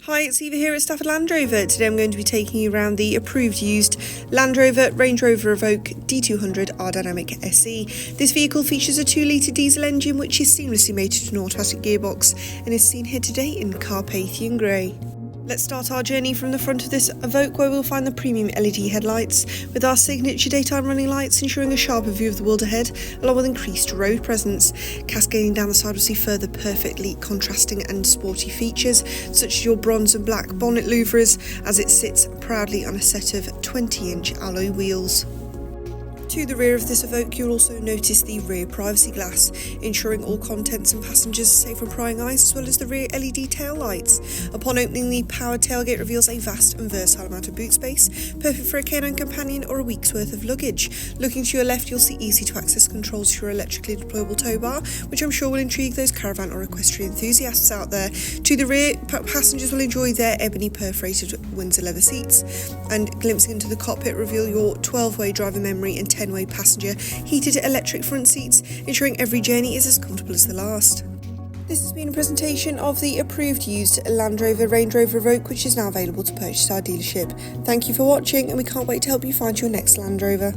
Hi, it's Eva here at Stafford Land Rover. Today I'm going to be taking you around the approved used Land Rover Range Rover Evoque D200 R-Dynamic SE. This vehicle features a 2-litre diesel engine which is seamlessly mated to an automatic gearbox and is seen here today in Carpathian Grey. Let's start our journey from the front of this Evoque, where we'll find the premium LED headlights with our signature daytime running lights ensuring a sharper view of the world ahead, along with increased road presence. Cascading down the side we'll see further perfectly contrasting and sporty features such as your bronze and black bonnet louvers as it sits proudly on a set of 20-inch alloy wheels. To the rear of this Evoque, you'll also notice the rear privacy glass, ensuring all contents and passengers are safe from prying eyes, as well as the rear LED tail lights. Upon opening, the powered tailgate reveals a vast and versatile amount of boot space, perfect for a canine companion or a week's worth of luggage. Looking to your left, you'll see easy-to-access controls for your electrically deployable tow bar, which I'm sure will intrigue those caravan or equestrian enthusiasts out there. To the rear, passengers will enjoy their ebony perforated Windsor leather seats, and glimpsing into the cockpit reveal your 12-way driver memory and 10-way passenger heated electric front seats, ensuring every journey is as comfortable as the last. This has been a presentation of the approved used Land Rover Range Rover Evoque, which is now available to purchase at our dealership. Thank you for watching, and we can't wait to help you find your next Land Rover.